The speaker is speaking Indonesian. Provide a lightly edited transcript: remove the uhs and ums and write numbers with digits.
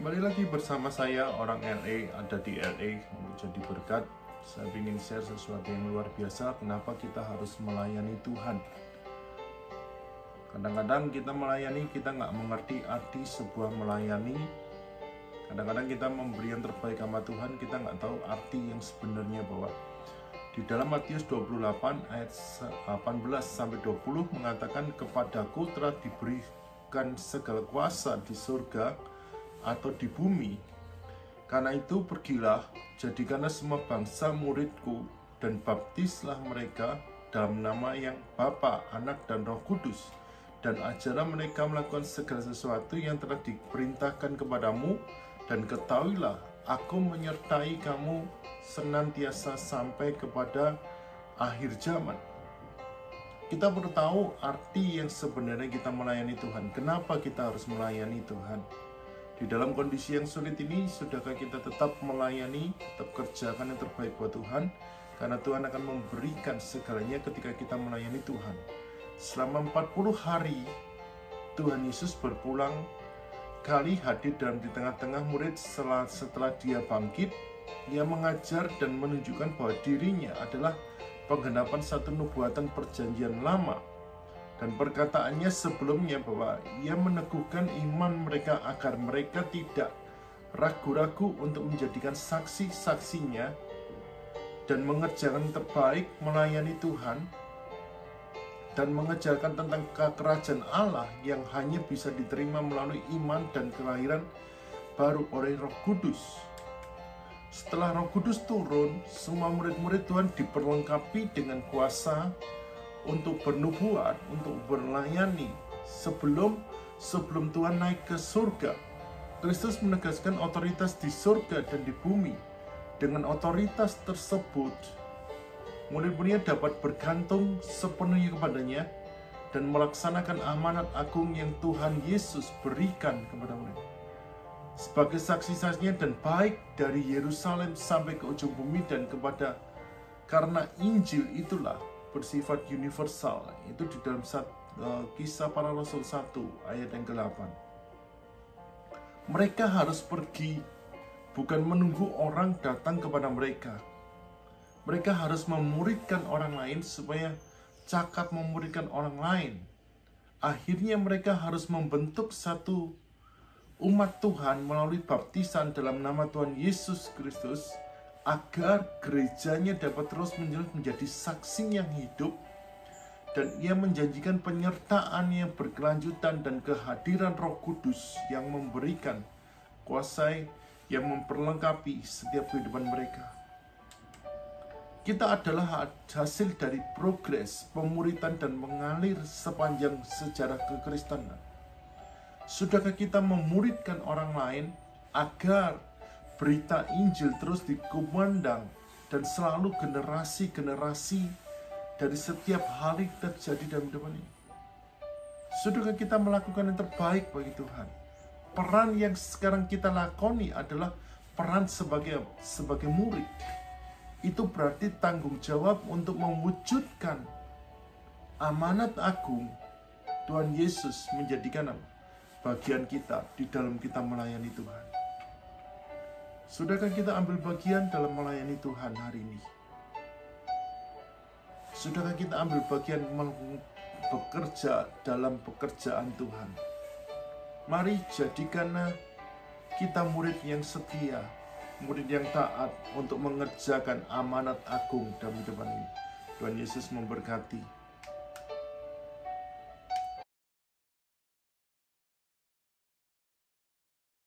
Kembali lagi bersama saya, orang LA, ada di LA untuk jadi berkat. Saya ingin share sesuatu yang luar biasa. Kenapa kita harus melayani Tuhan? Kadang-kadang kita melayani, kita nggak mengerti arti sebuah melayani. Kadang-kadang kita memberi yang terbaik sama Tuhan, kita nggak tahu arti yang sebenarnya, bahwa di dalam Matius 28 ayat 18-20 mengatakan, "Kepadaku telah diberikan segala kuasa di surga atau di bumi. Karena itu pergilah, jadikanlah semua bangsa muridku, dan baptislah mereka dalam nama yang Bapa, Anak, dan Roh Kudus. Dan ajarlah mereka melakukan segala sesuatu yang telah diperintahkan kepadamu. Dan ketahuilah, aku menyertai kamu senantiasa sampai kepada akhir zaman." Kita perlu tahu arti yang sebenarnya kita melayani Tuhan. Kenapa kita harus melayani Tuhan? Di dalam kondisi yang sulit ini, sudahkah kita tetap melayani, tetap kerjakan yang terbaik buat Tuhan? Karena Tuhan akan memberikan segalanya ketika kita melayani Tuhan. Selama 40 hari, Tuhan Yesus berulang kali hadir di tengah-tengah murid setelah dia bangkit. Ia mengajar dan menunjukkan bahwa dirinya adalah penggenapan satu nubuatan perjanjian lama. Dan perkataannya sebelumnya bahwa ia meneguhkan iman mereka agar mereka tidak ragu-ragu untuk menjadikan saksi-saksinya dan mengerjakan terbaik melayani Tuhan dan mengejarkan tentang kerajaan Allah yang hanya bisa diterima melalui iman dan kelahiran baru oleh Roh Kudus. Setelah Roh Kudus turun, semua murid-murid Tuhan diperlengkapi dengan kuasa untuk bernubuat, untuk berlayani. Sebelum Tuhan naik ke surga, Kristus menegaskan otoritas di surga dan di bumi. Dengan otoritas tersebut, murid-muridnya dapat bergantung sepenuhnya kepadanya dan melaksanakan amanat agung yang Tuhan Yesus berikan kepada mereka. Sebagai saksi-saksinya dan baik dari Yerusalem sampai ke ujung bumi dan karena Injil itulah bersifat universal. Itu di dalam Kisah Para Rasul 1 ayat yang ke-8. Mereka harus pergi, bukan menunggu orang datang kepada mereka. Mereka harus memuridkan orang lain supaya cakap memuridkan orang lain. Akhirnya mereka harus membentuk satu umat Tuhan melalui baptisan dalam nama Tuhan Yesus Kristus, agar gerejanya dapat terus menjadi saksi yang hidup. Dan ia menjanjikan penyertaan yang berkelanjutan dan kehadiran Roh Kudus yang memberikan kuasa yang memperlengkapi setiap kehidupan mereka. Kita adalah hasil dari progres pemuritan dan mengalir sepanjang sejarah kekristenan. Sudahkah kita memuridkan orang lain agar berita Injil terus dikumandang dan selalu generasi-generasi dari setiap hal yang terjadi dalam hidup ini? Sudahkah kita melakukan yang terbaik bagi Tuhan? Peran yang sekarang kita lakoni adalah peran sebagai murid. Itu berarti tanggung jawab untuk mewujudkan amanat agung Tuhan Yesus menjadikan bagian kita di dalam kita melayani Tuhan. Sudahkah kita ambil bagian dalam melayani Tuhan hari ini? Sudahkah kita ambil bagian bekerja dalam pekerjaan Tuhan? Mari jadikanlah kita murid yang setia, murid yang taat untuk mengerjakan amanat agung dalam hidup ini. Tuhan Yesus memberkati.